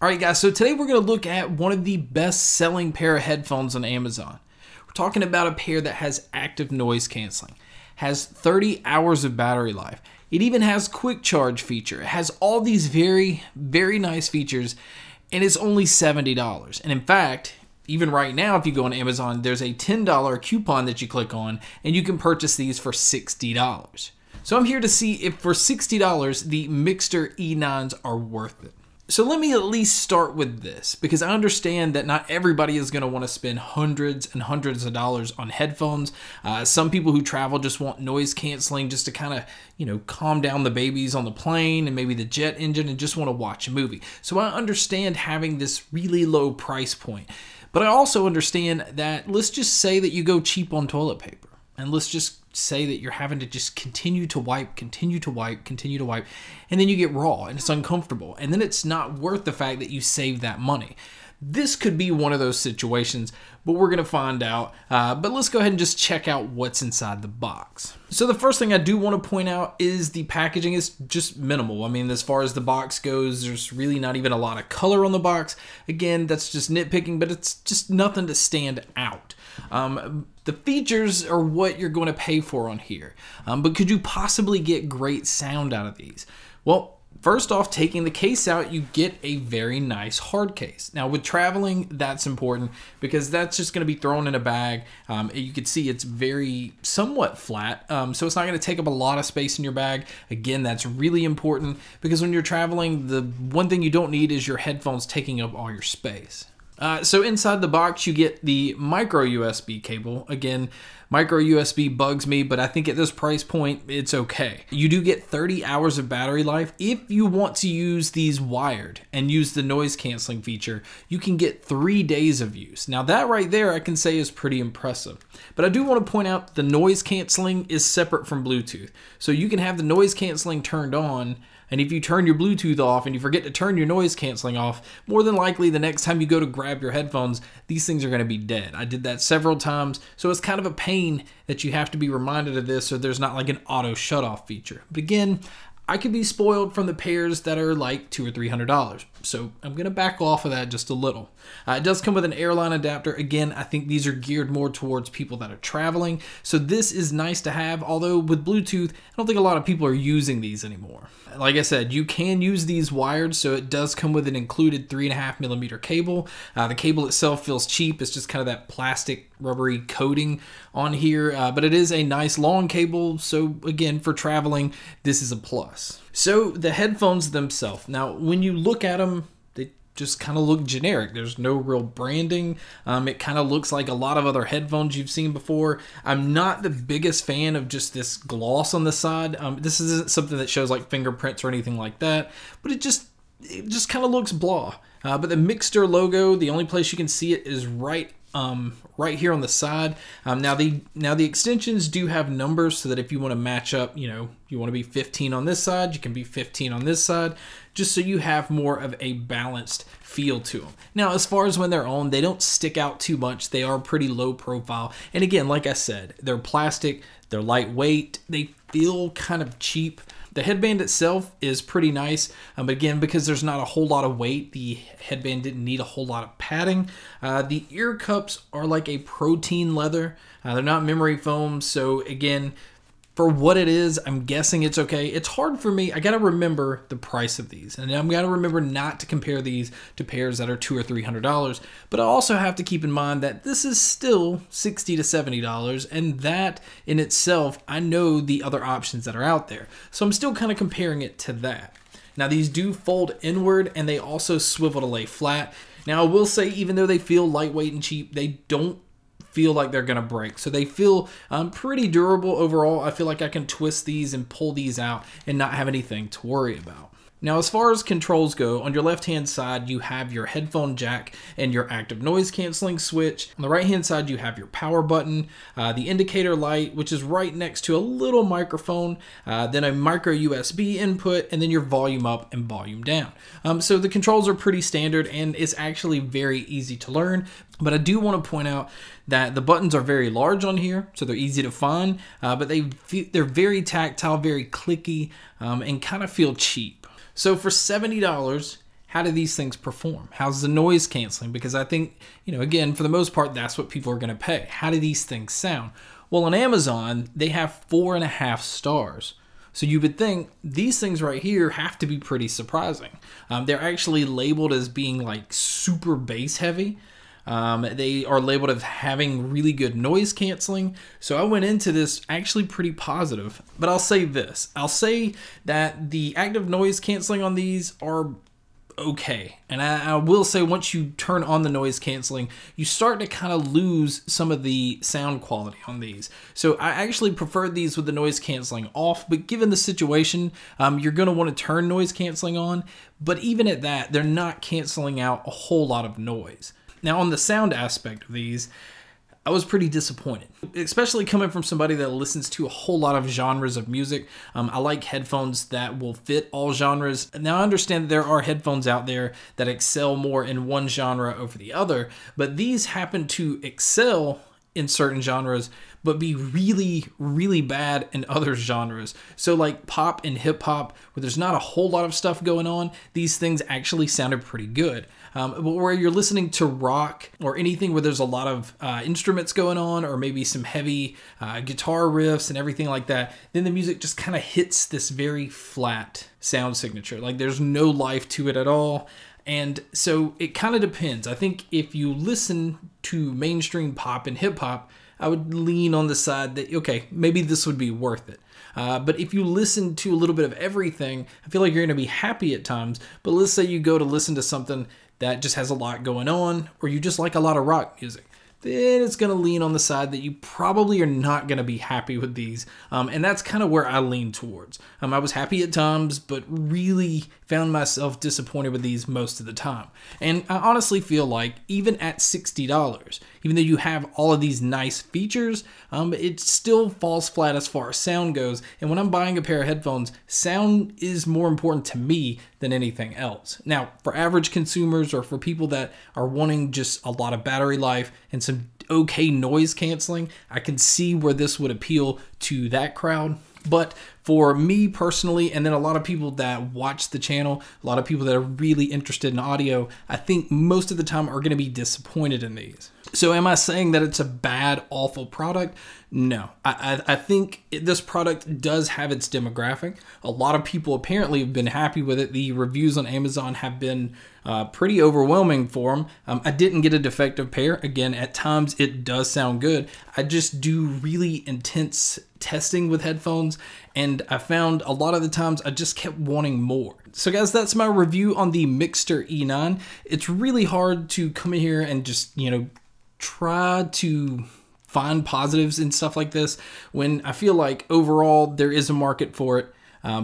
Alright guys, so today we're going to look at one of the best selling pair of headphones on Amazon. We're talking about a pair that has active noise canceling, has 30 hours of battery life. It even has quick charge feature. It has all these very nice features, and it's only $70. And in fact, even right now, if you go on Amazon, there's a $10 coupon that you click on, and you can purchase these for $60. So I'm here to see if for $60, the Mixter E9s are worth it. So let me at least start with this, because I understand that not everybody is going to want to spend hundreds and hundreds of dollars on headphones. Some people who travel just want noise canceling just to kind of, calm down the babies on the plane and maybe the jet engine and just want to watch a movie. So I understand having this really low price point. But I also understand that let's just say that you go cheap on toilet paper. And let's just say that you're having to just continue to wipe, and then you get raw and it's uncomfortable. And then it's not worth the fact that you save that money. This could be one of those situations, but we're going to find out. But let's go ahead and just check out what's inside the box. So the first thing I do want to point out is the packaging is just minimal. I mean, as far as the box goes, there's really not even a lot of color on the box. Again, that's just nitpicking, but it's just nothing to stand out. The features are what you're going to pay for on here. But could you possibly get great sound out of these? Well, first off, taking the case out, you get a very nice hard case. Now with traveling, that's important because that's just going to be thrown in a bag. You can see it's somewhat flat, so it's not going to take up a lot of space in your bag. Again, that's really important because when you're traveling, the one thing you don't need is your headphones taking up all your space. So inside the box, you get the micro USB cable. Again, micro USB bugs me, but I think at this price point, it's okay. You do get 30 hours of battery life. If you want to use these wired and use the noise canceling feature, you can get 3 days of use. Now that right there, I can say is pretty impressive. But I do want to point out the noise canceling is separate from Bluetooth. So you can have the noise canceling turned on, and if you turn your Bluetooth off and you forget to turn your noise canceling off, more than likely the next time you go to grab your headphones, these things are going to be dead. I did that several times, so it's kind of a pain that you have to be reminded of this so there's not like an auto shut-off feature. But again, I could be spoiled from the pairs that are like $200 or $300. So I'm going to back off of that just a little. It does come with an airline adapter. Again, I think these are geared more towards people that are traveling. So this is nice to have, although with Bluetooth, I don't think a lot of people are using these anymore. Like I said, you can use these wired, so it does come with an included 3.5mm cable. The cable itself feels cheap. It's just kind of that plastic rubbery coating on here, but it is a nice long cable. So again, for traveling, this is a plus. So the headphones themselves, now when you look at them, they just kind of look generic. There's no real branding. It kind of looks like a lot of other headphones you've seen before. I'm not the biggest fan of just this gloss on the side. This isn't something that shows like fingerprints or anything like that, but it just kind of looks blah. But the Mixter logo, the only place you can see it is right here on the side. Now the extensions do have numbers so that if you want to match up, you want to be 15 on this side, you can be 15 on this side, just so you have more of a balanced feel to them. Now, as far as when they're on, they don't stick out too much. They are pretty low profile. And again, like I said, they're plastic, they're lightweight, they feel kind of cheap. The headband itself is pretty nice, but again, because there's not a whole lot of weight, the headband didn't need a whole lot of padding. The ear cups are like a protein leather. They're not memory foam, so again, for what it is, I'm guessing it's okay. It's hard for me. I got to remember the price of these, and I'm got to remember not to compare these to pairs that are $200 or $300. But I also have to keep in mind that this is still $60 to $70, and that in itself, I know the other options that are out there. So I'm still kind of comparing it to that. Now these do fold inward, and they also swivel to lay flat. Now I will say, even though they feel lightweight and cheap, they don't feel like they're gonna break. So they feel pretty durable overall. I feel like I can twist these and pull these out and not have anything to worry about. Now, as far as controls go, on your left-hand side, you have your headphone jack and your active noise canceling switch. On the right-hand side, you have your power button, the indicator light, which is right next to a little microphone, then a micro USB input, and then your volume up and volume down. So the controls are pretty standard, and it's actually very easy to learn. But I do want to point out that the buttons are very large on here, so they're easy to find, but they're very tactile, very clicky, and kind of feel cheap. So for $70, how do these things perform? How's the noise canceling? Because I think, again, for the most part, that's what people are going to pay. How do these things sound? Well, on Amazon, they have 4.5 stars. So you would think these things right here have to be pretty surprising. They're actually labeled as being like super bass heavy. They are labeled as having really good noise canceling. So I went into this actually pretty positive. But I'll say this. I'll say that the active noise canceling on these are okay. And I will say once you turn on the noise canceling, you start to kind of lose some of the sound quality on these. So I actually prefer these with the noise canceling off, but given the situation, you're going to want to turn noise canceling on. But even at that, they're not canceling out a whole lot of noise. Now on the sound aspect of these, I was pretty disappointed, especially coming from somebody that listens to a whole lot of genres of music. I like headphones that will fit all genres. Now I understand that there are headphones out there that excel more in one genre over the other, but these happen to excel in certain genres, but be really, really bad in other genres. So like pop and hip hop, where there's not a whole lot of stuff going on, these things actually sounded pretty good. But where you're listening to rock or anything where there's a lot of instruments going on, or maybe some heavy guitar riffs and everything like that, then the music just kind of hits this very flat sound signature. Like there's no life to it at all. And so it kind of depends. I think if you listen to mainstream pop and hip hop, I would lean on the side that, okay, maybe this would be worth it. But if you listen to a little bit of everything, I feel like you're going to be happy at times. But let's say you go to listen to something that just has a lot going on, or you just like a lot of rock music, then it's going to lean on the side that you probably are not going to be happy with these. And that's kind of where I lean towards. I was happy at times, but really found myself disappointed with these most of the time. And I honestly feel like even at $60, even though you have all of these nice features, it still falls flat as far as sound goes. And when I'm buying a pair of headphones, sound is more important to me than anything else. Now, for average consumers or for people that are wanting just a lot of battery life and some okay noise canceling, I can see where this would appeal to that crowd. But for me personally, and then a lot of people that watch the channel, a lot of people that are really interested in audio, I think most of the time are going to be disappointed in these. So am I saying that it's a bad, awful product? No. I think this product does have its demographic. A lot of people apparently have been happy with it. The reviews on Amazon have been pretty overwhelming for them. I didn't get a defective pair. Again, at times it does sound good. I just do really intense testing with headphones, and I found a lot of the times I just kept wanting more. So guys, that's my review on the Mixter E9. It's really hard to come in here and just, try to find positives and stuff like this when I feel like overall there is a market for it.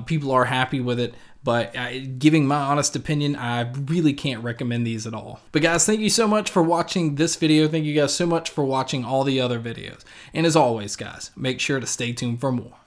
People are happy with it, but giving my honest opinion, I really can't recommend these at all. But guys, thank you so much for watching this video. Thank you guys so much for watching all the other videos. And as always, guys, make sure to stay tuned for more.